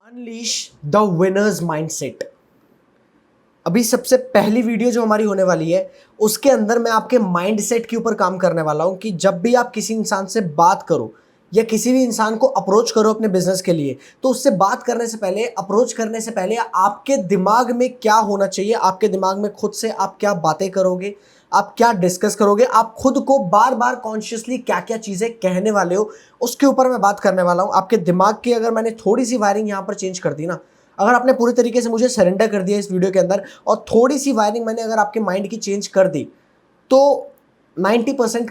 Unleash the winners mindset. अभी सबसे पहली वीडियो जो हमारी होने वाली है उसके अंदर मैं आपके माइंडसेट के ऊपर काम करने वाला हूं कि जब भी आप किसी इंसान से बात करो या किसी भी इंसान को अप्रोच करो अपने बिजनेस के लिए, तो उससे बात करने से पहले, अप्रोच करने से पहले आपके दिमाग में क्या होना चाहिए, आपके दिमाग में खुद से आप क्या बातें करोगे, आप क्या डिस्कस करोगे, आप खुद को बार बार कॉन्शियसली क्या क्या चीजें कहने वाले हो, उसके ऊपर मैं बात करने वाला हूं। आपके दिमाग की अगर मैंने थोड़ी सी वायरिंग यहां पर चेंज कर दी ना, अगर आपने पूरी तरीके से मुझे सरेंडर कर दिया इस वीडियो के अंदर और थोड़ी सी वायरिंग मैंने अगर आपके माइंड की चेंज कर दी, तो 90%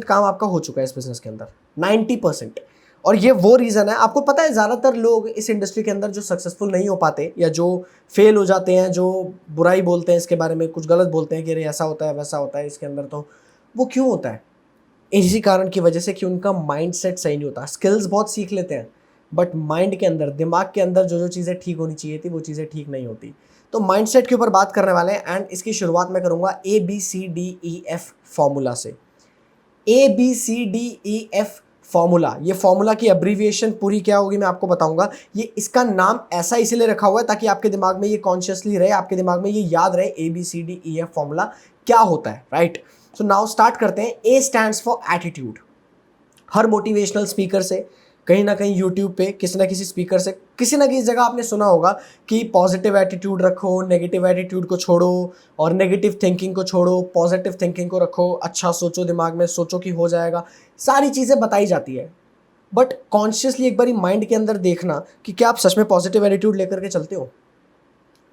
काम आपका हो चुका है इस बिजनेस के अंदर। 90%। और ये वो रीज़न है, आपको पता है ज़्यादातर लोग इस इंडस्ट्री के अंदर जो सक्सेसफुल नहीं हो पाते या जो फेल हो जाते हैं, जो बुराई बोलते हैं इसके बारे में, कुछ गलत बोलते हैं कि अरे ऐसा होता है वैसा होता है इसके अंदर, तो वो क्यों होता है? इसी कारण की वजह से कि उनका माइंड सेट सही नहीं होता। स्किल्स बहुत सीख लेते हैं बट माइंड के अंदर, दिमाग के अंदर जो जो चीज़ें ठीक होनी चाहिए थी वो चीज़ें ठीक नहीं होती। तो माइंड सेट के ऊपर बात करने वाले हैं एंड इसकी शुरुआत मैं करूंगा ABCDEF फॉर्मूला से। ABCDEF फॉर्मूला, ये फॉर्मूला की अब्रीविएशन पूरी क्या होगी मैं आपको बताऊंगा। ये इसका नाम ऐसा इसीलिए रखा हुआ है ताकि आपके दिमाग में ये कॉन्शियसली रहे, आपके दिमाग में ये याद रहे ABCDEF फॉर्मूला क्या होता है, राइट। सो नाउ स्टार्ट करते हैं। A stands for attitude. Her motivational speaker से, कहीं ना कहीं यूट्यूब पे किसी ना किसी स्पीकर से, किसी ना किसी जगह आपने सुना होगा कि पॉजिटिव एटीट्यूड रखो, नेगेटिव एटीट्यूड को छोड़ो, और नेगेटिव थिंकिंग को छोड़ो, पॉजिटिव थिंकिंग को रखो, अच्छा सोचो, दिमाग में सोचो कि हो जाएगा, सारी चीज़ें बताई जाती है। बट कॉन्शियसली एक बार माइंड के अंदर देखना कि क्या आप सच में पॉजिटिव एटीट्यूड लेकर के चलते हो।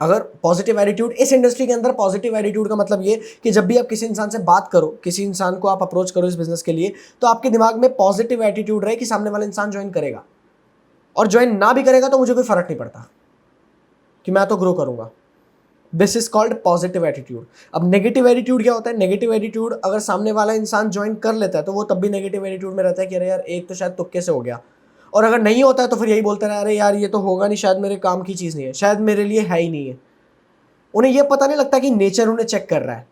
अगर पॉजिटिव एटीट्यूड, इस इंडस्ट्री के अंदर पॉजिटिव एटीट्यूड का मतलब ये कि जब भी आप किसी इंसान से बात करो, किसी इंसान को आप अप्रोच करो इस बिजनेस के लिए, तो आपके दिमाग में पॉजिटिव एटीट्यूड रहे कि सामने वाला इंसान ज्वाइन करेगा, और ज्वाइन ना भी करेगा तो मुझे कोई फर्क नहीं पड़ता कि मैं तो ग्रो करूंगा। This is called positive attitude. अब नेगेटिव एटीट्यूड क्या होता है? नेगेटिव एटीट्यूड अगर सामने वाला इंसान ज्वाइन कर लेता है तो वो तब भी नेगेटिव एटीट्यूड में रहता है कि अरे यार एक तो शायद तुक्के से हो गया, और अगर नहीं होता है तो फिर यही बोलते रहे अरे यार ये तो होगा नहीं, शायद मेरे काम की चीज़ नहीं है, शायद मेरे लिए है ही नहीं है। उन्हें यह पता नहीं लगता कि नेचर उन्हें चेक कर रहा है।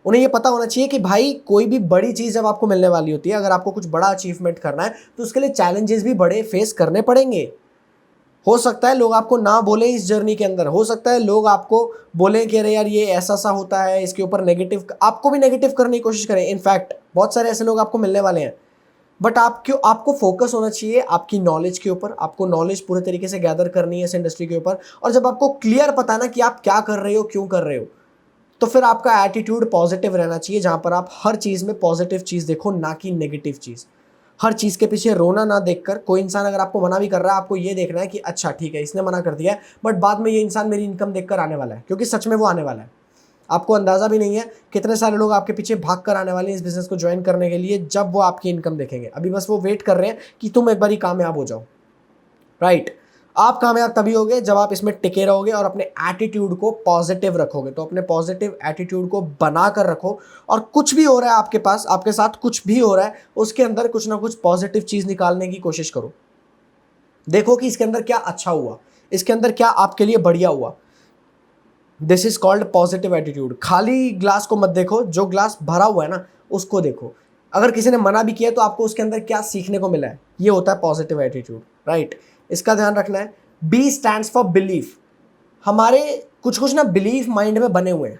उन्हें यह पता होना चाहिए कि भाई कोई भी बड़ी चीज़ जब आपको मिलने वाली होती है, अगर आपको कुछ बड़ा अचीवमेंट करना है तो उसके लिए चैलेंजेस भी बड़े फेस करने पड़ेंगे। हो सकता है लोग आपको ना बोले इस जर्नी के अंदर, हो सकता है लोग आपको बोले कि अरे यार ये ऐसा सा होता है, इसके ऊपर नेगेटिव, आपको भी नेगेटिव करने की कोशिश करें। इनफैक्ट बहुत सारे ऐसे लोग आपको मिलने वाले हैं, बट आपको फोकस होना चाहिए आपकी नॉलेज के ऊपर। आपको नॉलेज पूरे तरीके से गैदर करनी है इस इंडस्ट्री के ऊपर, और जब आपको क्लियर पता है ना कि आप क्या कर रहे हो, क्यों कर रहे हो, तो फिर आपका एटीट्यूड पॉजिटिव रहना चाहिए, जहां पर आप हर चीज़ में पॉजिटिव चीज़ देखो, ना कि नेगेटिव चीज़। हर चीज़ के पीछे रोना ना देखकर, कोई इंसान अगर आपको मना भी कर रहा है, आपको ये देखना है कि अच्छा ठीक है इसने मना कर दिया है, बट बाद में ये इंसान मेरी इनकम देखकर आने वाला है, क्योंकि सच में वो आने वाला है। आपको अंदाज़ा भी नहीं है कितने सारे लोग आपके पीछे भाग कर आने वाले हैं इस बिज़नेस को ज्वाइन करने के लिए, जब वो आपकी इनकम देखेंगे। अभी बस वो वेट कर रहे हैं कि तुम एक बार ही कामयाब हो जाओ, राइट। आप कामयाब तभी होगे जब आप इसमें टिके रहोगे और अपने एटीट्यूड को पॉजिटिव रखोगे। तो अपने पॉजिटिव एटीट्यूड को बना कर रखो, और कुछ भी हो रहा है आपके पास, आपके साथ कुछ भी हो रहा है, उसके अंदर कुछ ना कुछ पॉजिटिव चीज़ निकालने की कोशिश करो। देखो कि इसके अंदर क्या अच्छा हुआ, इसके अंदर क्या आपके लिए बढ़िया हुआ। This is called positive attitude. खाली ग्लास को मत देखो, जो ग्लास भरा हुआ है ना उसको देखो। अगर किसी ने मना भी किया तो आपको उसके अंदर क्या सीखने को मिला है, ये होता है पॉजिटिव एटीट्यूड, राइट। इसका ध्यान रखना है। B stands for belief. हमारे कुछ कुछ ना बिलीफ माइंड में बने हुए हैं,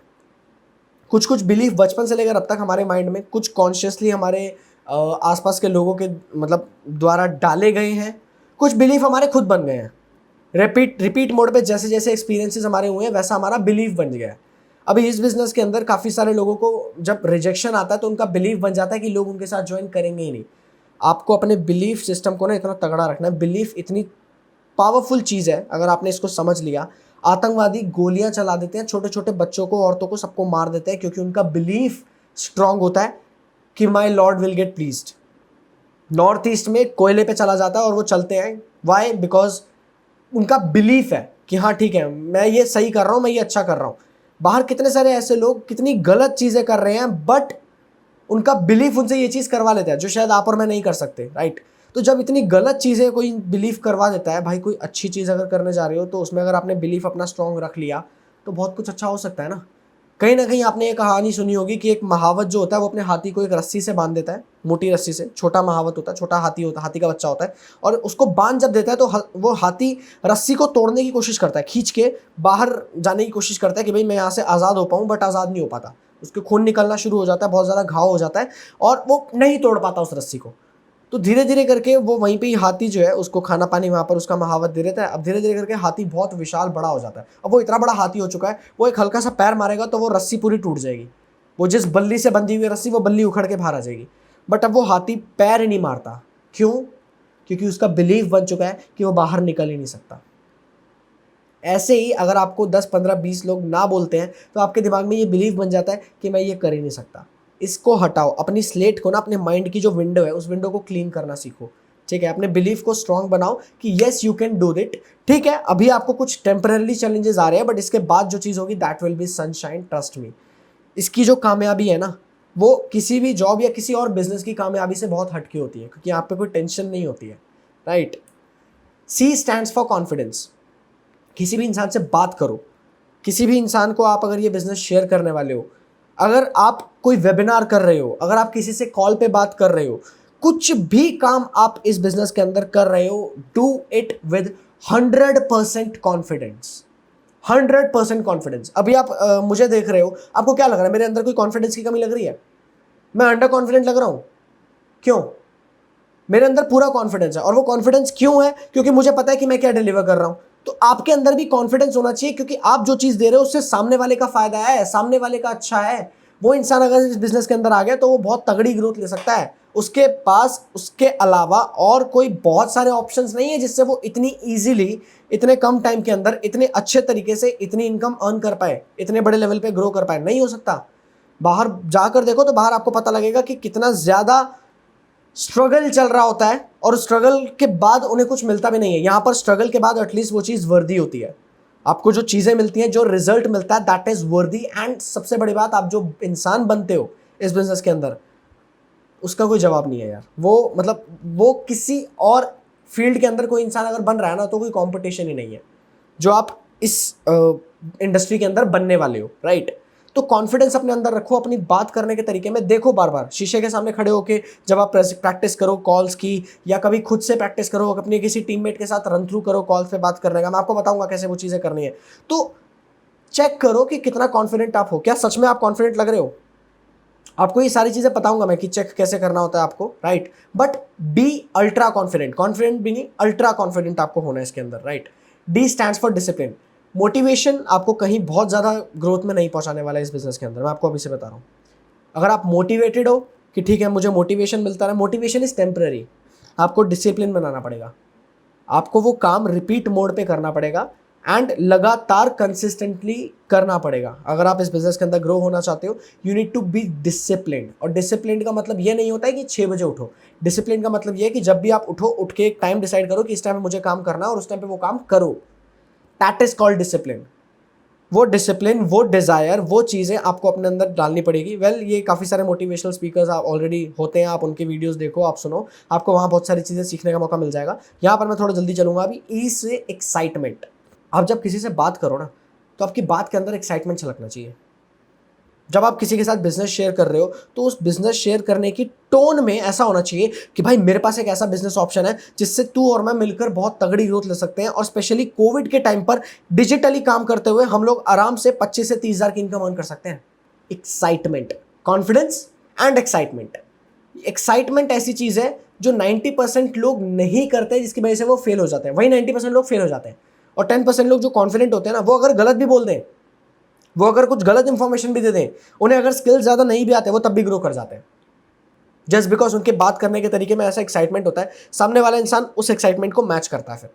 कुछ कुछ बिलीफ बचपन से लेकर अब तक हमारे माइंड में, कुछ कॉन्शियसली हमारे आसपास के लोगों के मतलब द्वारा डाले गए हैं, कुछ बिलीफ हमारे खुद बन गए हैं। रिपीट मोड पे जैसे जैसे एक्सपीरियंसेस हमारे हुए हैं वैसा हमारा बिलीफ बन गया है। अभी इस बिजनेस के अंदर काफ़ी सारे लोगों को जब रिजेक्शन आता है तो उनका बिलीफ बन जाता है कि लोग उनके साथ ज्वाइन करेंगे ही नहीं। आपको अपने बिलीफ सिस्टम को ना इतना तगड़ा रखना है। बिलीफ इतनी पावरफुल चीज़ है, अगर आपने इसको समझ लिया। आतंकवादी गोलियां चला देते हैं, छोटे छोटे बच्चों को, औरतों को, सबको मार देते हैं, क्योंकि उनका बिलीफ स्ट्रांग होता है कि my lord will get pleased. North east में कोयले पे चला जाता है और वो चलते हैं, वाई? बिकॉज उनका बिलीफ है कि हाँ ठीक है मैं ये सही कर रहा हूँ, मैं ये अच्छा कर रहा हूँ। बाहर कितने सारे ऐसे लोग कितनी गलत चीज़ें कर रहे हैं, बट उनका बिलीफ उनसे ये चीज़ करवा लेता है जो शायद आप और मैं नहीं कर सकते, राइट। तो जब इतनी गलत चीज़ें कोई बिलीफ करवा देता है, भाई कोई अच्छी चीज़ अगर करने जा रहे हो तो उसमें अगर आपने बिलीफ अपना स्ट्रॉन्ग रख लिया तो बहुत कुछ अच्छा हो सकता है ना कहीं आपने ये कहानी सुनी होगी कि एक महावत जो होता है वो अपने हाथी को एक रस्सी से बांध देता है, मोटी रस्सी से, छोटा महावत होता है, छोटा हाथी होता है, हाथी का बच्चा होता है, और उसको बांध जब देता है तो वो हाथी रस्सी को तोड़ने की कोशिश करता है, खींच के बाहर जाने की कोशिश करता है कि भाई मैं यहाँ से आज़ाद हो पाऊँ, बट आज़ाद नहीं हो पाता। उसके खून निकलना शुरू हो जाता है, बहुत ज़्यादा घाव हो जाता है और वो नहीं तोड़ पाता उस रस्सी को। तो धीरे धीरे करके वो वहीं पे ही हाथी जो है उसको खाना पानी वहाँ पर उसका महावत दे देता है। अब धीरे धीरे करके हाथी बहुत विशाल बड़ा हो जाता है। अब वो इतना बड़ा हाथी हो चुका है, वो एक हल्का सा पैर मारेगा तो वो रस्सी पूरी टूट जाएगी, वो जिस बल्ली से बंधी हुई रस्सी वो बल्ली उखड़ के बाहर आ जाएगी। बट अब वो हाथी पैर ही नहीं मारता। क्यों? क्योंकि उसका बिलीफ बन चुका है कि वो बाहर निकल ही नहीं सकता। ऐसे ही अगर आपको 10, 15, 20 लोग ना बोलते हैं तो आपके दिमाग में ये बिलीफ बन जाता है कि मैं ये कर ही नहीं सकता। इसको हटाओ, अपनी स्लेट को ना, अपने माइंड की जो विंडो है उस विंडो को क्लीन करना सीखो। ठीक है, अपने बिलीफ को स्ट्रांग बनाओ कि yes you can do it. ठीक है, अभी आपको कुछ टेम्पररी चैलेंजेस आ रहे हैं, बट इसके बाद जो चीज़ होगी that will be sunshine, trust me. इसकी जो कामयाबी है ना, वो किसी भी जॉब या किसी और बिजनेस की कामयाबी से बहुत हटके होती है, क्योंकि आप पे कोई टेंशन नहीं होती है। Right. C stands for confidence. किसी भी इंसान से बात करो, किसी भी इंसान को आप अगर ये बिजनेस शेयर करने वाले हो, अगर आप कोई वेबिनार कर रहे हो, अगर आप किसी से कॉल पे बात कर रहे हो, कुछ भी काम आप इस बिजनेस के अंदर कर रहे हो, do it with 100% confidence. 100% confidence. अभी आप मुझे देख रहे हो, आपको क्या लग रहा है, मेरे अंदर कोई कॉन्फिडेंस की कमी लग रही है? मैं अंडर कॉन्फिडेंट लग रहा हूं? क्यों? मेरे अंदर पूरा कॉन्फिडेंस है। और वो कॉन्फिडेंस क्यों है? क्योंकि मुझे पता है कि मैं क्या डिलीवर कर रहा हूं। तो आपके अंदर भी कॉन्फिडेंस होना चाहिए, क्योंकि आप जो चीज दे रहे हो उससे सामने वाले का फायदा है, सामने वाले का अच्छा है। वो इंसान अगर इस बिजनेस के अंदर आ गया तो वो बहुत तगड़ी ग्रोथ ले सकता है। उसके पास उसके अलावा और कोई बहुत सारे ऑप्शंस नहीं है जिससे वो इतनी इजीली, इतने कम टाइम के अंदर, इतने अच्छे तरीके से इतनी इनकम अर्न कर पाए, इतने बड़े लेवल पे ग्रो कर पाए। नहीं हो सकता। बाहर जाकर देखो तो बाहर आपको पता लगेगा कि कितना ज्यादा स्ट्रगल चल रहा होता है, और स्ट्रगल के बाद उन्हें कुछ मिलता भी नहीं है। यहाँ पर स्ट्रगल के बाद एटलीस्ट वो चीज़ वर्दी होती है। आपको जो चीज़ें मिलती हैं, जो रिजल्ट मिलता है, दैट इज वर्दी। एंड सबसे बड़ी बात, आप जो इंसान बनते हो इस बिजनेस के अंदर, उसका कोई जवाब नहीं है यार। वो मतलब वो किसी और फील्ड के अंदर कोई इंसान अगर बन रहा है ना, तो कोई कंपटीशन ही नहीं है जो आप इस इंडस्ट्री के अंदर बनने वाले हो। राइट। तो कॉन्फिडेंस अपने अंदर रखो, अपनी बात करने के तरीके में देखो, बार बार शीशे के सामने खड़े होके जब आप प्रैक्टिस करो कॉल्स की, या कभी खुद से प्रैक्टिस करो, अपने किसी टीममेट के साथ रन थ्रू करो कॉल्स पे बात करने का। मैं आपको बताऊंगा कैसे वो चीज़ें करनी है। तो चेक करो कि कितना कॉन्फिडेंट आप हो। क्या सच में आप कॉन्फिडेंट लग रहे हो? आपको ये सारी चीजें बताऊंगा मैं कि चेक कैसे करना होता है आपको। Right. But be ultra confident. Confident भी नहीं, अल्ट्रा कॉन्फिडेंट आपको होना है इसके अंदर। Right. D stands for discipline. Motivation आपको कहीं बहुत ज़्यादा ग्रोथ में नहीं पहुंचाने वाला है इस बिजनेस के अंदर, मैं आपको अभी से बता रहा हूँ। अगर आप मोटिवेटेड हो कि ठीक है मुझे मोटिवेशन मिलता है, मोटिवेशन इज टेम्पररी। आपको डिसिप्लिन बनाना पड़ेगा, आपको वो काम रिपीट मोड पे करना पड़ेगा एंड लगातार कंसिस्टेंटली करना पड़ेगा। अगर आप इस बिजनेस के अंदर ग्रो होना चाहते हो, you need to be disciplined. और डिसिप्लिन का मतलब ये नहीं होता है कि 6 बजे उठो। डिसिप्लिन का मतलब ये है कि जब भी आप उठो, उठ के एक टाइम डिसाइड करो कि इस टाइम पे मुझे काम करना है, और उस टाइम पे वो काम करो। That is called discipline. वो डिसिप्लिन, वो डिज़ायर, वो चीज़ें आपको अपने अंदर डालनी पड़ेगी। ये काफ़ी सारे मोटिवेशनल स्पीकर्स आप ऑलरेडी होते हैं, आप उनके वीडियोस देखो, आप सुनो, आपको वहाँ बहुत सारी चीज़ें सीखने का मौका मिल जाएगा। यहाँ पर मैं थोड़ा जल्दी चलूँगा अभी। ई से एक्साइटमेंट। आप जब किसी से बात करो ना, तो आपकी बात के अंदर एक्साइटमेंट छलकना चाहिए। जब आप किसी के साथ बिजनेस शेयर कर रहे हो, तो उस बिजनेस शेयर करने की टोन में ऐसा होना चाहिए कि भाई मेरे पास एक ऐसा बिजनेस ऑप्शन है जिससे तू और मैं मिलकर बहुत तगड़ी ग्रोथ ले सकते हैं। और स्पेशली कोविड के टाइम पर डिजिटली काम करते हुए हम लोग आराम से 25 से 30 हज़ार की इनकम अर्न कर सकते हैं। Excitement, confidence and excitement. Excitement ऐसी चीज है जो 90% लोग नहीं करते, जिसकी वजह से वो फेल हो जाते हैं। वही 90% लोग फेल हो जाते हैं। और 10% लोग जो कॉन्फिडेंट होते हैं ना, वो अगर गलत भी बोल दें, वो अगर कुछ गलत इंफॉर्मेशन भी दे दें, उन्हें अगर स्किल्स ज़्यादा नहीं भी आते, वो तब भी ग्रो कर जाते हैं। जस्ट बिकॉज उनके बात करने के तरीके में ऐसा एक्साइटमेंट होता है, सामने वाला इंसान उस एक्साइटमेंट को मैच करता है। फिर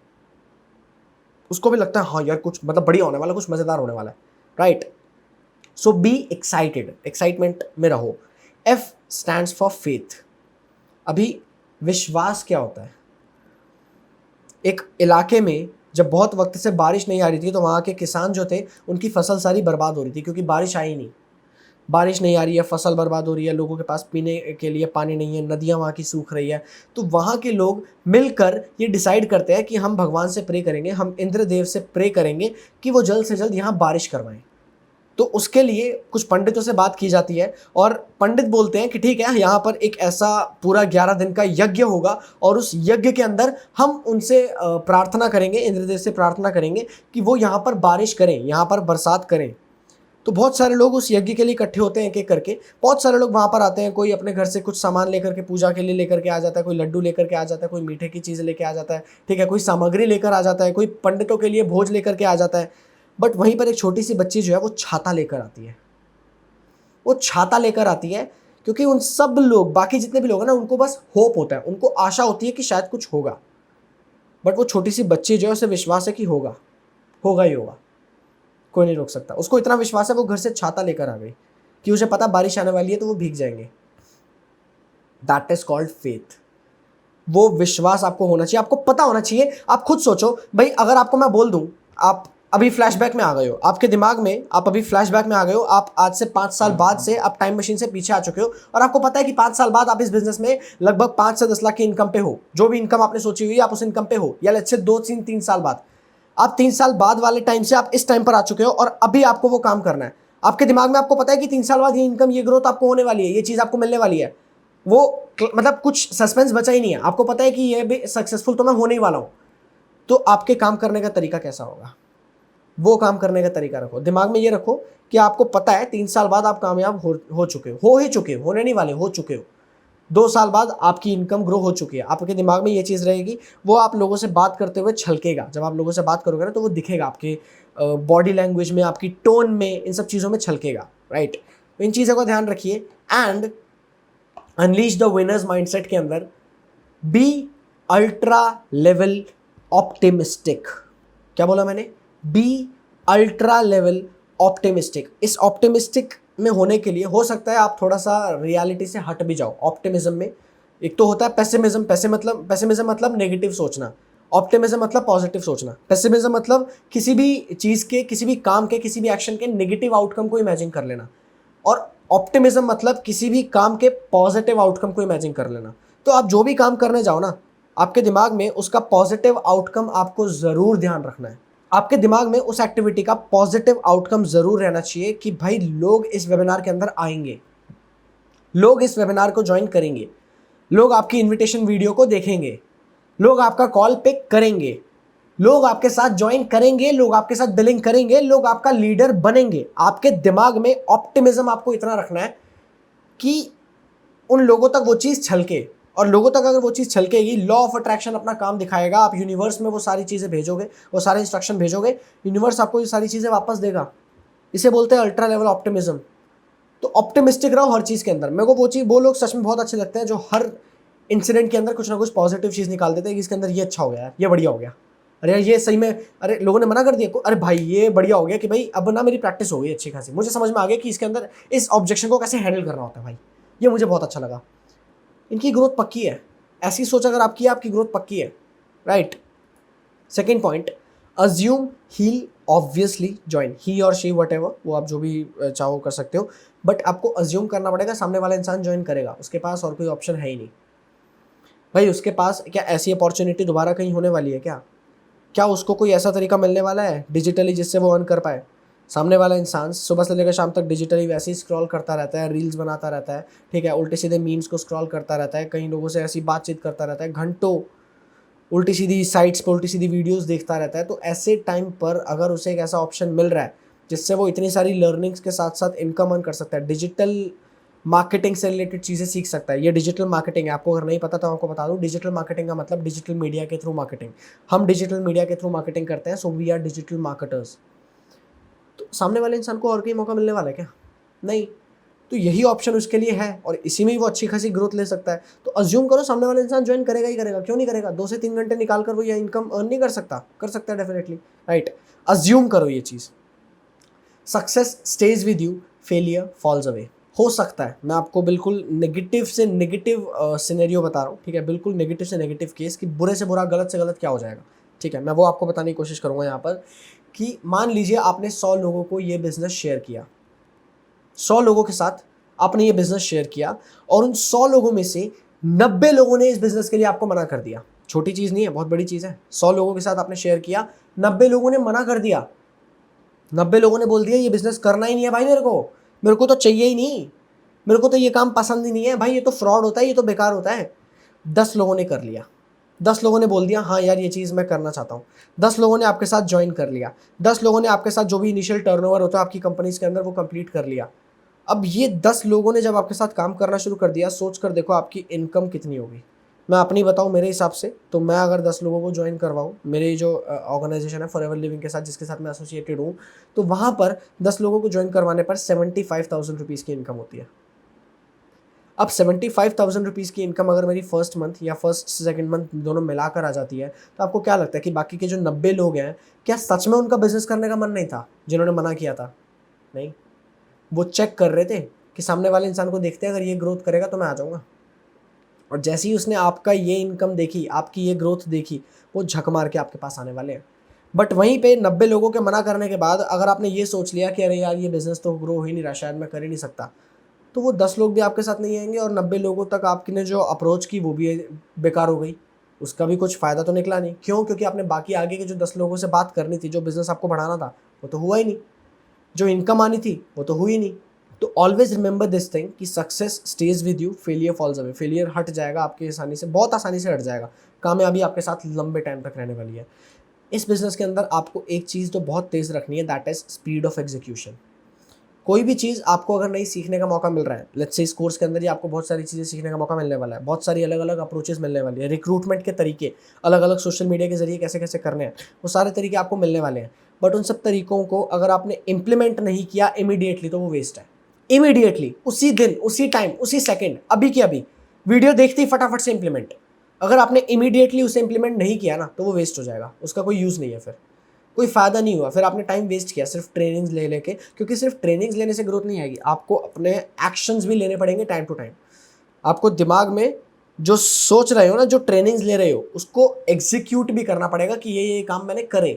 उसको भी लगता है हाँ यार कुछ मतलब बढ़िया होने वाला, कुछ मज़ेदार होने वाला है। Right. So be excited, excitement में रहो। F stands for faith. अभी विश्वास क्या होता है? एक इलाके में जब बहुत वक्त से बारिश नहीं आ रही थी, तो वहाँ के किसान जो थे उनकी फसल सारी बर्बाद हो रही थी, क्योंकि बारिश आई नहीं। बारिश नहीं आ रही है, फसल बर्बाद हो रही है, लोगों के पास पीने के लिए पानी नहीं है, नदियाँ वहाँ की सूख रही है। तो वहाँ के लोग मिलकर ये डिसाइड करते हैं कि हम भगवान से प्रे करेंगे, हम इंद्रदेव से प्रे करेंगे कि वो जल्द से जल्द यहाँ बारिश करवाएं। तो उसके लिए कुछ पंडितों से बात की जाती है और पंडित बोलते हैं कि ठीक है, यहाँ पर एक ऐसा पूरा 11 दिन का यज्ञ होगा और उस यज्ञ के अंदर हम उनसे प्रार्थना करेंगे, इंद्रदेव से प्रार्थना करेंगे कि वो यहाँ पर बारिश करें, यहाँ पर बरसात करें। तो बहुत सारे लोग उस यज्ञ के लिए इकट्ठे होते हैं एक एक करके। बहुत सारे लोग वहाँ पर आते हैं, कोई अपने घर से कुछ सामान लेकर के पूजा के लिए लेकर के आ जाता है, कोई लड्डू लेकर के आ जाता है, कोई मीठे की चीज़ें लेकर आ जाता है, ठीक है, कोई सामग्री लेकर आ जाता है, कोई पंडितों के लिए भोज लेकर के आ जाता है। बट वहीं पर एक छोटी सी बच्ची जो है वो छाता लेकर आती है। वो छाता लेकर आती है क्योंकि उन सब लोग, बाकी जितने भी लोग हैं ना, उनको बस होप होता है, उनको आशा होती है कि शायद कुछ होगा। बट वो छोटी सी बच्ची जो है उसे विश्वास है कि होगा, होगा ही होगा, कोई नहीं रोक सकता। उसको इतना विश्वास है, वो घर से छाता लेकर आ गई कि उसे पता बारिश आने वाली है तो वो भीग जाएंगे। That is called faith. वो विश्वास आपको होना चाहिए, आपको पता होना चाहिए। आप खुद सोचो भाई, अगर आपको मैं बोल दूं, आप अभी फ्लैशबैक में आ गए हो, आपके दिमाग में आप अभी फ्लैशबैक में आ गए हो, आप आज से 5 साल बाद से आप टाइम मशीन से पीछे आ चुके हो और आपको पता है कि 5 साल बाद आप इस बिजनेस में लगभग 5 से 10 लाख की इनकम पे हो। जो भी इनकम आपने सोची हुई है आप उस इनकम पे हो, या लेट्स से 2-3 साल बाद, आप 3 साल बाद वाले टाइम से आप इस टाइम पर आ चुके हो और अभी आपको वो काम करना है। आपके दिमाग में आपको पता है कि 3 साल बाद ये इनकम, ये ग्रोथ आपको होने वाली है, ये चीज़ आपको मिलने वाली है। वो मतलब कुछ सस्पेंस बचा ही नहीं है, आपको पता है कि ये भी सक्सेसफुल तो मैं होने ही वाला हूँ। तो आपके काम करने का तरीका कैसा होगा? वो काम करने का तरीका रखो, दिमाग में ये रखो कि आपको पता है 3 साल बाद आप कामयाब हो चुके हो ही चुके हो, होने नहीं वाले, हो चुके हो। 2 साल बाद आपकी इनकम ग्रो हो चुकी है। आपके दिमाग में ये चीज़ रहेगी। वो आप लोगों से बात करते हुए छलकेगा। जब आप लोगों से बात करोगे ना तो वो दिखेगा आपके बॉडी लैंग्वेज में, आपकी टोन में, इन सब चीज़ों में छलकेगा, राइट। इन चीज़ों का ध्यान रखिए। And unleash the winners mindset के अंदर बी अल्ट्रा लेवल ऑप्टिमिस्टिक। क्या बोला मैंने? Be ultra level optimistic. इस ऑप्टिमिस्टिक में होने के लिए हो सकता है आप थोड़ा सा रियलिटी से हट भी जाओ। ऑप्टिमिज्म में एक तो होता है पेसिमिज्म। पेसिमिज्म मतलब नेगेटिव सोचना, ऑप्टिमिज्म मतलब पॉजिटिव सोचना। पेसिमिज्म मतलब किसी भी चीज़ के, किसी भी काम के, किसी भी एक्शन के नेगेटिव आउटकम को इमेजिन कर लेना। और ऑप्टिमिज्म मतलब किसी भी काम के पॉजिटिव आउटकम को इमेजिन कर लेना। तो आप जो भी काम करने जाओ ना, आपके दिमाग में उसका पॉजिटिव आउटकम आपको ज़रूर ध्यान रखना है। आपके दिमाग में उस एक्टिविटी का पॉजिटिव आउटकम ज़रूर रहना चाहिए कि भाई लोग इस वेबिनार के अंदर आएंगे, लोग इस वेबिनार को ज्वाइन करेंगे, लोग आपकी इनविटेशन वीडियो को देखेंगे, लोग आपका कॉल पिक करेंगे, लोग आपके साथ ज्वाइन करेंगे, लोग आपके साथ बिलिंग करेंगे, लोग आपका लीडर बनेंगे। आपके दिमाग में ऑप्टिमिज्म आपको इतना रखना है कि उन लोगों तक वो चीज़ छलके। और लोगों तक अगर वो चीज़ छलकेगी, लॉ ऑफ अट्रैक्शन अपना काम दिखाएगा। आप यूनिवर्स में वो सारी चीज़ें भेजोगे, वो सारे इंस्ट्रक्शन भेजोगे, यूनिवर्स आपको ये सारी चीज़ें वापस देगा। इसे बोलते हैं अल्ट्रा लेवल ऑप्टिमिज्म। तो ऑप्टिमिस्टिक रहो हर चीज़ के अंदर। मेरे को वो लोग सच में बहुत अच्छे लगते हैं जो हर इंसिडेंट के अंदर कुछ ना कुछ पॉजिटिव चीज़ निकाल देते हैं कि इसके अंदर ये अच्छा हो गया यार, ये बढ़िया हो गया, अरे ये सही में, अरे लोगों ने मना कर दिया, अरे भाई ये बढ़िया हो गया कि भाई अब ना मेरी प्रैक्टिस हो गई अच्छी खासी, मुझे समझ में आ गया कि इसके अंदर इस ऑब्जेक्शन को कैसे हैंडल करना होता है। भाई ये मुझे बहुत अच्छा लगा, इनकी ग्रोथ पक्की है। ऐसी सोच अगर आपकी है, आपकी ग्रोथ पक्की है, राइट। सेकेंड पॉइंट, अज्यूम ही ऑब्वियसली ज्वाइन, ही और शी वट एवर, वो आप जो भी चाहो कर सकते हो, बट आपको अज्यूम करना पड़ेगा सामने वाला इंसान ज्वाइन करेगा। उसके पास और कोई ऑप्शन है ही नहीं भाई। उसके पास क्या ऐसी अपॉर्चुनिटी दोबारा कहीं होने वाली है क्या उसको कोई ऐसा तरीका मिलने वाला है डिजिटली जिससे वो अर्न कर पाए? सामने वाला इंसान सुबह से लेकर शाम तक डिजिटली वैसे ही स्क्रॉल करता रहता है, रील्स बनाता रहता है, ठीक है, उल्टे सीधे मीम्स को स्क्रॉल करता रहता है, कई लोगों से ऐसी बातचीत करता रहता है, घंटों उल्टी सीधी साइट्स पर उल्टी सीधी वीडियोस देखता रहता है। तो ऐसे टाइम पर अगर उसे एक ऐसा ऑप्शन मिल रहा है जिससे वो इतनी सारी लर्निंग्स के साथ साथ इनकम अर्न कर सकता है, डिजिटल मार्केटिंग से रिलेटेड चीज़ें सीख सकता है। ये डिजिटल मार्केटिंग है, आपको अगर नहीं पता तो आपको बता दूं, डिजिटल मार्केटिंग का मतलब डिजिटल मीडिया के थ्रू मार्केटिंग। हम डिजिटल मीडिया के थ्रू मार्केटिंग करते हैं, so we are digital marketers. तो सामने वाले इंसान को और कोई मौका मिलने वाला है क्या? नहीं। तो यही ऑप्शन उसके लिए है और इसी में ही वो अच्छी खासी ग्रोथ ले सकता है। तो अज्यूम करो सामने वाला इंसान ज्वाइन करेगा ही करेगा, क्यों नहीं करेगा? 2 से 3 घंटे निकाल कर वो ये इनकम अर्न नहीं कर सकता? कर सकता है डेफिनेटली, राइट। अज्यूम करो ये चीज़। Success stage with you, failure falls away. हो सकता है, मैं आपको बिल्कुल नेगेटिव से नेगेटिव सिनेरियो बता रहा हूँ, ठीक है, बिल्कुल नेगेटिव से नेगेटिव केस कि बुरे से बुरा, गलत से गलत क्या हो जाएगा, ठीक है, मैं वो आपको बताने की कोशिश करूँगा यहाँ पर। कि मान लीजिए आपने 100 लोगों को ये बिज़नेस शेयर किया, 100 लोगों के साथ आपने ये बिज़नेस शेयर किया और उन 100 लोगों में से 90 लोगों ने इस बिज़नेस के लिए आपको मना कर दिया। छोटी चीज़ नहीं है, बहुत बड़ी चीज़ है। 100 लोगों के साथ आपने शेयर किया, 90 लोगों ने मना कर दिया। 90 लोगों ने बोल दिया ये बिजनेस करना ही नहीं है भाई, मेरे को तो चाहिए ही नहीं, मेरे को तो ये काम पसंद ही नहीं है भाई, ये तो फ्रॉड होता है, ये तो बेकार होता है। 10 लोगों ने कर लिया, 10 लोगों ने बोल दिया हाँ यार ये चीज़ मैं करना चाहता हूँ, 10 लोगों ने आपके साथ ज्वाइन कर लिया, 10 लोगों ने आपके साथ जो भी इनिशियल टर्नओवर होता है आपकी कंपनीज के अंदर वो कंप्लीट कर लिया। अब ये 10 लोगों ने जब आपके साथ काम करना शुरू कर दिया, सोच कर देखो आपकी इनकम कितनी होगी। मैं अपनी बताऊं मेरे हिसाब से, तो मैं अगर 10 लोगों को ज्वाइन करवाऊं, मेरी जो ऑर्गेनाइजेशन है फॉरएवर लिविंग के साथ जिसके साथ मैं एसोसिएटेड हूँ, तो वहाँ पर 10 लोगों को ज्वाइन करवाने पर 75,000 रुपीज़ की इनकम होती है। अब 75,000 रुपीज़ की इनकम अगर मेरी फर्स्ट मंथ या फर्स्ट सेकंड मंथ दोनों मिलाकर आ जाती है, तो आपको क्या लगता है कि बाकी के जो 90 लोग हैं, क्या सच में उनका बिजनेस करने का मन नहीं था जिन्होंने मना किया था? नहीं, वो चेक कर रहे थे कि सामने वाले इंसान को देखते हैं अगर ये ग्रोथ करेगा तो मैं आ जाऊँगा। और जैसे ही उसने आपका ये इनकम देखी, आपकी ये ग्रोथ देखी, वो झक मार के आपके पास आने वाले हैं। बट वहीं पे 90 लोगों के मना करने के बाद अगर आपने ये सोच लिया कि अरे यार ये बिज़नेस तो ग्रो हो ही नहीं रहा, शायद मैं कर ही नहीं सकता, तो वो 10 लोग भी आपके साथ नहीं आएंगे और 90 लोगों तक आपने जो अप्रोच की वो भी बेकार हो गई, उसका भी कुछ फ़ायदा तो निकला नहीं। क्यों? क्योंकि आपने बाकी आगे के जो 10 लोगों से बात करनी थी, जो बिज़नेस आपको बढ़ाना था, वो तो हुआ ही नहीं, जो इनकम आनी थी वो तो हुई नहीं। तो ऑलवेज रिमेंबर दिस थिंग कि success stage with you, failure falls away. Failure हट जाएगा आपके आसानी से, बहुत आसानी से हट जाएगा, कामयाबी आपके साथ लंबे टाइम तक रहने वाली है। इस बिज़नेस के अंदर आपको एक चीज़ तो बहुत तेज़ रखनी है, that is speed of execution. कोई भी चीज़ आपको अगर नहीं सीखने का मौका मिल रहा है, लेट्स से इस कोर्स के अंदर ही आपको बहुत सारी चीज़ें सीखने का मौका मिलने वाला है, बहुत सारी अलग अलग अप्रोचेस मिलने वाली है, रिक्रूटमेंट के तरीके अलग अलग, सोशल मीडिया के जरिए कैसे कैसे करने हैं, वो सारे तरीके आपको मिलने वाले हैं। बट उन सब तरीकों को अगर आपने इम्प्लीमेंट नहीं किया इमीडिएटली, तो वो वेस्ट है। इमीडिएटली, उसी दिन, उसी टाइम, उसी सेकेंड, अभी के अभी वीडियो देखते ही फटाफट से इम्प्लीमेंट, अगर आपने इमीडिएटली उसे इम्प्लीमेंट नहीं किया ना, तो वो वेस्ट हो जाएगा, उसका कोई यूज़ नहीं है, फिर कोई फ़ायदा नहीं हुआ, फिर आपने टाइम वेस्ट किया सिर्फ ट्रेनिंग्स ले लेके। क्योंकि सिर्फ ट्रेनिंग्स लेने से ग्रोथ नहीं आएगी, आपको अपने एक्शंस भी लेने पड़ेंगे टाइम टू टाइम। आपको दिमाग में जो सोच रहे हो ना, जो ट्रेनिंग्स ले रहे हो, उसको एग्जीक्यूट भी करना पड़ेगा कि ये काम मैंने करे।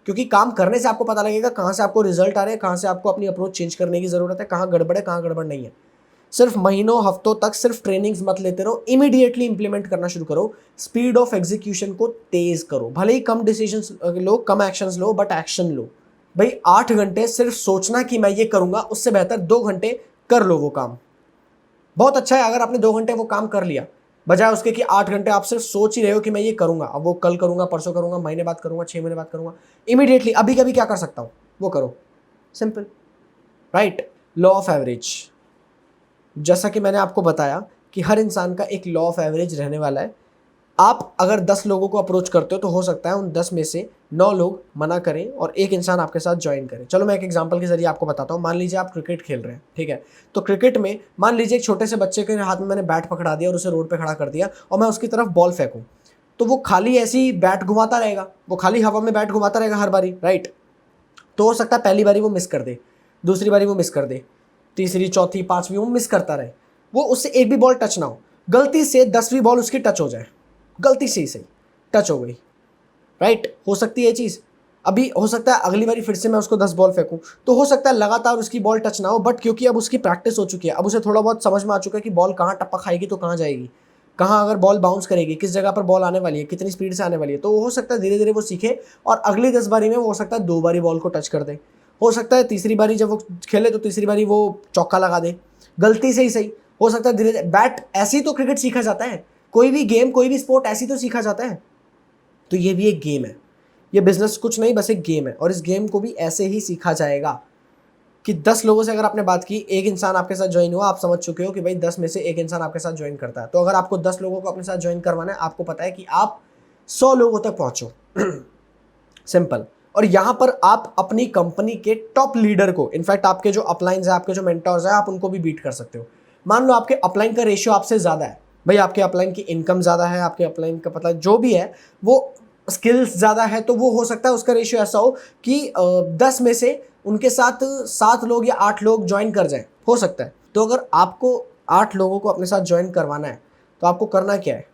क्योंकि काम करने से आपको पता लगेगा कहाँ से आपको रिजल्ट आ रहे हैं, कहाँ से आपको अपनी अप्रोच चेंज करने की ज़रूरत है, कहाँ गड़बड़ है, कहाँ गड़बड़ नहीं है। सिर्फ महीनों हफ्तों तक सिर्फ ट्रेनिंग्स मत लेते रहो, इमीडिएटली इंप्लीमेंट करना शुरू करो। स्पीड ऑफ एग्जीक्यूशन को तेज करो, भले ही कम डिसीजंस लो, कम एक्शंस लो, बट एक्शन लो। भाई 8 घंटे सिर्फ सोचना कि मैं ये करूंगा, उससे बेहतर 2 घंटे कर लो वो काम। बहुत अच्छा है अगर आपने 2 घंटे वो काम कर लिया, बजाय उसके कि 8 घंटे आप सिर्फ सोच ही रहे हो कि मैं ये करूंगा, अब वो कल करूंगा, परसों करूंगा, महीने बाद करूंगा, 6 महीने बाद करूंगा। इमीडिएटली अभी कभी क्या कर सकता हूं वो करो, simple, right. Law of average, जैसा कि मैंने आपको बताया कि हर इंसान का एक लॉ ऑफ एवरेज रहने वाला है। आप अगर 10 लोगों को अप्रोच करते हो तो हो सकता है उन 10 में से 9 लोग मना करें और एक इंसान आपके साथ ज्वाइन करे। चलो मैं एक एग्जांपल के जरिए आपको बताता हूँ। मान लीजिए आप क्रिकेट खेल रहे हैं, ठीक है, तो क्रिकेट में मान लीजिए एक छोटे से बच्चे के हाथ में मैंने बैट पकड़ा दिया और उसे रोड पर खड़ा कर दिया और मैं उसकी तरफ बॉल फेंकूँ, तो वो खाली ऐसे ही बैट घुमाता रहेगा, वो खाली हवा में बैट घुमाता रहेगा हर बारी, राइट। तो हो सकता है पहली बारी वो मिस कर दे, दूसरी बारी वो मिस कर दे, तीसरी, चौथी, पांचवी वो मिस करता रहे, वो उससे एक भी बॉल टच ना हो, गलती से 10वीं बॉल उसकी टच हो जाए, गलती से ही सही टच हो गई, राइट। हो सकती है ये चीज़। अभी हो सकता है अगली बारी फिर से मैं उसको 10 बॉल फेंकूं, तो हो सकता है लगातार उसकी बॉल टच ना हो, बट क्योंकि अब उसकी प्रैक्टिस हो चुकी है, अब उसे थोड़ा बहुत समझ में आ चुका है कि बॉल कहाँ टप्पा खाएगी तो कहाँ जाएगी, कहाँ अगर बॉल बाउंस करेगी, किस जगह पर बॉल आने वाली है, कितनी स्पीड से आने वाली है, तो हो सकता है धीरे धीरे वो सीखे और अगली 10 बारी में वो हो सकता है 2 बारी बॉल को टच कर दे। हो सकता है तीसरी बारी जब वो खेले तो तीसरी बारी वो चौका लगा दे, गलती से ही सही। हो सकता है धीरे, बैट ऐसी तो क्रिकेट सीखा जाता है, कोई भी गेम, कोई भी स्पोर्ट ऐसी तो सीखा जाता है। तो ये भी एक गेम है, ये बिजनेस कुछ नहीं, बस एक गेम है, और इस गेम को भी ऐसे ही सीखा जाएगा कि 10 लोगों से अगर आपने बात की, एक इंसान आपके साथ ज्वाइन हुआ, आप समझ चुके हो कि भाई 10 में से एक इंसान आपके साथ ज्वाइन करता है। तो अगर आपको 10 लोगों को अपने साथ ज्वाइन करवाना है, आपको पता है कि आप 100 लोगों तक पहुंचो, सिंपल। और यहां पर आप अपनी कंपनी के टॉप लीडर को, इनफैक्ट आपके जो अपलाइंस है, आपके जो मेंटर्स है, आप उनको भी बीट कर सकते हो। मान लो आपके अपलाइन का रेशियो आपसे ज़्यादा है, भाई आपके अपलाइन की इनकम ज़्यादा है, आपके अपलाइन का पता जो भी है वो स्किल्स ज़्यादा है, तो वो हो सकता है उसका रेशियो ऐसा हो कि 10 में से उनके साथ 7 लोग या 8 लोग ज्वाइन कर जाएं, हो सकता है। तो अगर आपको 8 लोगों को अपने साथ ज्वाइन करवाना है तो आपको करना क्या है?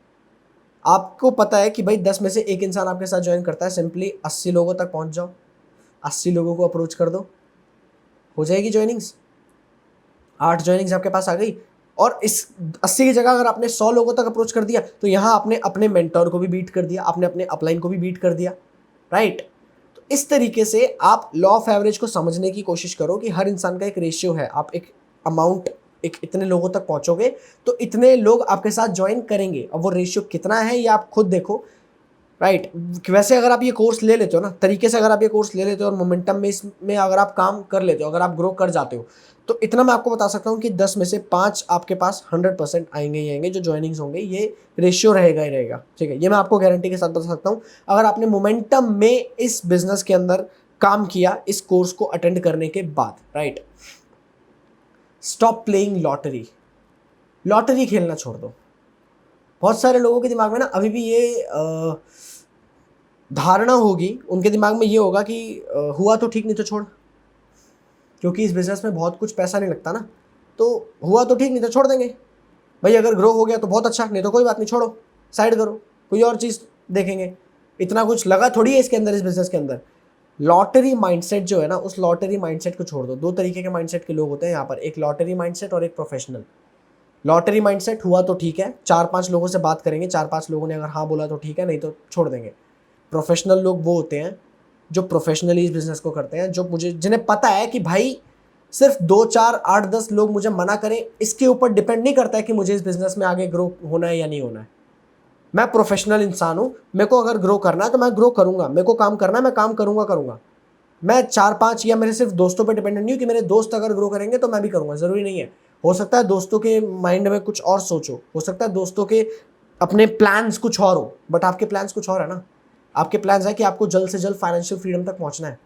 आपको पता है कि भाई 10 में से एक इंसान आपके साथ ज्वाइन करता है, सिंपली 80 लोगों तक पहुंच जाओ, 80 लोगों को अप्रोच कर दो, हो जाएगी ज्वाइनिंग्स। 8 ज्वाइनिंग्स आपके पास आ गई, और इस 80 की जगह अगर आपने 100 लोगों तक अप्रोच कर दिया, तो यहाँ आपने अपने मेंटोर को भी बीट कर दिया, आपने अपने अपलाइन को भी बीट कर दिया, राइट। तो इस तरीके से आप लॉ ऑफ एवरेज को समझने की कोशिश करो कि हर इंसान का एक रेशियो है, आप एक अमाउंट एक इतने लोगों तक पहुंचोगे तो इतने लोग आपके साथ ज्वाइन करेंगे। अब वो रेशियो कितना है ये आप खुद देखो, राइट। वैसे अगर आप ये कोर्स ले लेते हो ना तरीके से, अगर आप ये कोर्स ले लेते हो और मोमेंटम में इसमें अगर आप काम कर लेते हो, अगर आप ग्रो कर जाते हो, तो इतना मैं आपको बता सकता हूँ कि 10 में से 5 आपके पास 100% आएंगे ही आएंगे, जो ज्वाइनिंग्स होंगे ये रेशियो रहेगा ही रहेगा, ठीक है। ये मैं आपको गारंटी के साथ बता सकता हूँ। अगर आपने मोमेंटम में इस बिजनेस के अंदर काम किया इस कोर्स को अटेंड करने के बाद, right. Stop playing lottery, lottery खेलना छोड़ दो। बहुत सारे लोगों के दिमाग में ना अभी भी ये धारणा होगी, उनके दिमाग में ये होगा कि हुआ तो ठीक नहीं तो छोड़, क्योंकि इस बिज़नेस में बहुत कुछ पैसा नहीं लगता ना, तो हुआ तो ठीक नहीं तो छोड़ देंगे भाई, अगर ग्रो हो गया तो बहुत अच्छा, नहीं तो कोई बात नहीं, छोड़ो, साइड करो, कोई और चीज़ देखेंगे, इतना कुछ लगा थोड़ी है इसके अंदर, इस बिज़नेस के अंदर। लॉटरी माइंडसेट जो है ना, उस लॉटरी माइंडसेट को छोड़ दो। दो तरीके के माइंडसेट के लोग होते हैं यहाँ पर, एक लॉटरी माइंडसेट और एक प्रोफेशनल। लॉटरी माइंडसेट हुआ तो ठीक है, 4-5 लोगों से बात करेंगे, 4-5 लोगों ने अगर हाँ बोला तो ठीक है, नहीं तो छोड़ देंगे। प्रोफेशनल लोग वो होते हैं जो प्रोफेशनली इस बिज़नेस को करते हैं, जो मुझे जिन्हें पता है कि भाई सिर्फ 2-4-8-10 लोग मुझे मना करें इसके ऊपर डिपेंड नहीं करता है कि मुझे इस बिज़नेस में आगे ग्रो होना है या नहीं होना है। मैं प्रोफेशनल इंसान हूँ, मेरे को अगर ग्रो करना है तो मैं ग्रो करूँगा, मेरे को काम करना है मैं काम करूँगा। मैं 4-5 या मेरे सिर्फ दोस्तों पर डिपेंडेंट नहीं हूँ कि मेरे दोस्त अगर ग्रो करेंगे तो मैं भी करूँगा, ज़रूरी नहीं है। हो सकता है दोस्तों के माइंड में कुछ और सोचो, हो सकता है दोस्तों के अपने प्लान्स कुछ और हो, बट आपके प्लान्स कुछ और है ना। आपके प्लान्स है कि आपको जल्द से जल्द फाइनेंशियल फ्रीडम तक पहुंचना है।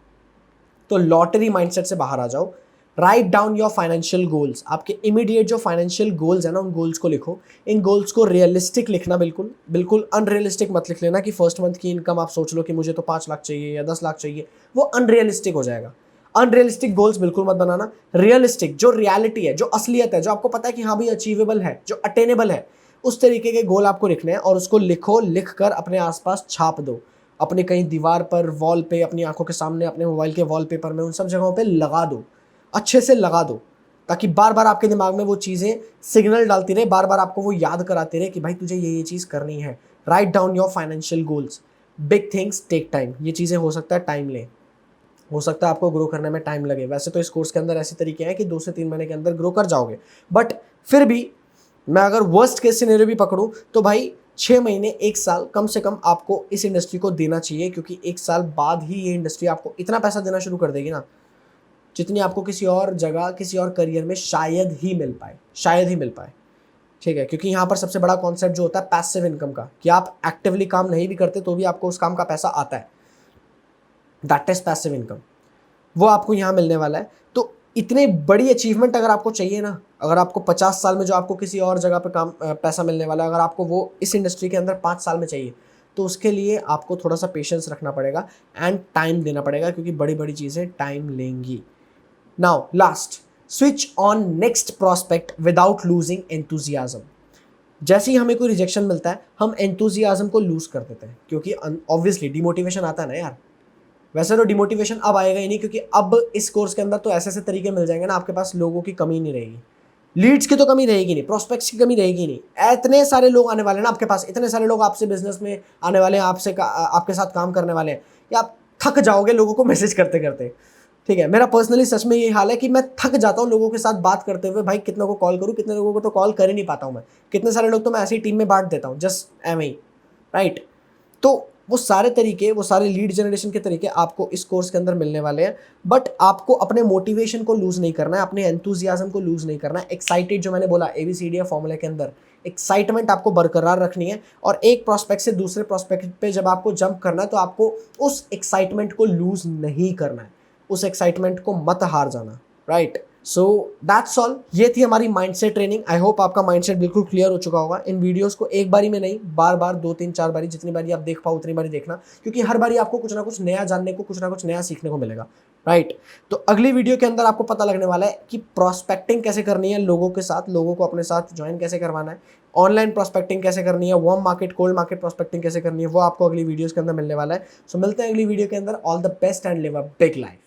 तो लॉटरी माइंडसेट से बाहर आ जाओ, right down your financial goals. आपके इमीडिएट जो फाइनेंशियल गोल्स है ना, उन गोल्स को लिखो। इन गोल्स को रियलिस्टिक लिखना, बिल्कुल बिल्कुल अनरियलिस्टिक मत लिख लेना कि फर्स्ट मंथ की इनकम आप सोच लो कि मुझे तो 5 लाख चाहिए या 10 लाख चाहिए, वो अनरियलिस्टिक हो जाएगा। अनरियलिस्टिक गोल्स बिल्कुल मत बनाना। रियलिस्टिक जो रियलिटी है, जो असलियत है, जो आपको पता है कि हाँ भाई अचीवेबल है, जो अटेनेबल है, उस तरीके के गोल आपको लिखने हैं और उसको लिखो, लिख कर अपने आसपास छाप दो, अपने कहीं दीवार पर, वॉल पे, अपनी आंखों के सामने, अपने मोबाइल के वॉलपेपर में, उन सब जगहों पे लगा दो, अच्छे से लगा दो, ताकि बार बार आपके दिमाग में वो चीज़ें सिग्नल डालती रहे, बार बार आपको वो याद कराती रहे कि भाई तुझे ये चीज़ करनी है। Write down your financial goals. Big things take time. ये चीज़ें हो सकता है टाइम ले, हो सकता है आपको ग्रो करने में टाइम लगे। वैसे तो इस कोर्स के अंदर ऐसे तरीके हैं कि 2 से 3 महीने के अंदर ग्रो कर जाओगे, बट फिर भी मैं अगर वर्स्ट केस सिनेरियो भी पकड़ूं तो भाई 6 महीने 1 साल कम से कम आपको इस इंडस्ट्री को देना चाहिए, क्योंकि 1 साल बाद ही ये इंडस्ट्री आपको इतना पैसा देना शुरू कर देगी ना, जितनी आपको किसी और जगह, किसी और करियर में शायद ही मिल पाए, शायद ही मिल पाए, ठीक है। क्योंकि यहाँ पर सबसे बड़ा कॉन्सेप्ट जो होता है पैसिव इनकम का, कि आप एक्टिवली काम नहीं भी करते तो भी आपको उस काम का पैसा आता है, दैट इज पैसिव इनकम, वो आपको यहाँ मिलने वाला है। तो इतनी बड़ी अचीवमेंट अगर आपको चाहिए ना, अगर आपको 50 साल में जो आपको किसी और जगह पे काम पैसा मिलने वाला है, अगर आपको वो इस इंडस्ट्री के अंदर 5 साल में चाहिए, तो उसके लिए आपको थोड़ा सा पेशेंस रखना पड़ेगा एंड टाइम देना पड़ेगा, क्योंकि बड़ी बड़ी चीज़ें टाइम लेंगी। Now last, switch on next prospect without losing enthusiasm. जैसे ही हमें कोई रिजेक्शन मिलता है हम एंथुजियाज्म को लूज कर देते हैं, क्योंकि ऑब्वियसली डिमोटिवेशन आता है ना यार। वैसे तो डिमोटिवेशन अब आएगा ही नहीं, क्योंकि अब इस कोर्स के अंदर तो ऐसे ऐसे तरीके मिल जाएंगे ना, आपके पास लोगों की कमी नहीं रहेगी, लीड्स की तो कमी रहेगी नहीं, प्रोस्पेक्ट्स की कमी रहेगी नहीं। इतने सारे लोग आने वाले हैं ना आपके पास, इतने सारे लोग आपसे बिजनेस में आने वाले हैं, आपके साथ काम करने वाले हैं, या आप थक जाओगे लोगों को मैसेज करते करते, ठीक है। मेरा पर्सनली सच में यही हाल है कि मैं थक जाता हूँ लोगों के साथ बात करते हुए। भाई कितनों को कॉल करूँ, कितने लोगों को तो कॉल कर ही नहीं पाता हूँ मैं, कितने सारे लोग तो मैं ऐसी टीम में बांट देता हूँ जस्ट एम ही, राइट। तो वो सारे तरीके, वो सारे लीड जनरेशन के तरीके आपको इस कोर्स के अंदर मिलने वाले हैं, बट आपको अपने मोटिवेशन को लूज नहीं करना है, अपने एंथुजियाज्म को लूज नहीं करना है। एक्साइटेड, जो मैंने बोला ABCD फॉर्मूले के अंदर, एक्साइटमेंट आपको बरकरार रखनी है, और एक प्रोस्पेक्ट से दूसरे प्रोस्पेक्ट पे जब आपको जंप करना है तो आपको उस एक्साइटमेंट को लूज नहीं करना है, उस एक्साइटमेंट को मत हार जाना, राइट। So that's all. ये थी हमारी माइंडसेट ट्रेनिंग। आई होप आपका माइंडसेट बिल्कुल क्लियर हो चुका होगा। इन वीडियोस को एक बारी में नहीं, बार बार 2-3-4 बारी, जितनी बारी आप देख पाओ उतनी बारी देखना, क्योंकि हर बारी आपको कुछ ना कुछ नया जानने को, कुछ ना कुछ नया सीखने को मिलेगा, राइट। तो अगली वीडियो के अंदर आपको पता लगने वाला है कि प्रोस्पेक्टिंग कैसे करनी है लोगों के साथ, लोगों को अपने साथ ज्वाइन कैसे करवाना है, ऑनलाइन प्रोस्पेक्टिंग कैसे करनी है, warm market, cold market prospecting कैसे करनी है, वो आपको अगली वीडियोस के अंदर मिलने वाला है। सो मिलते हैं अगली वीडियो के अंदर। All the best and live a big life.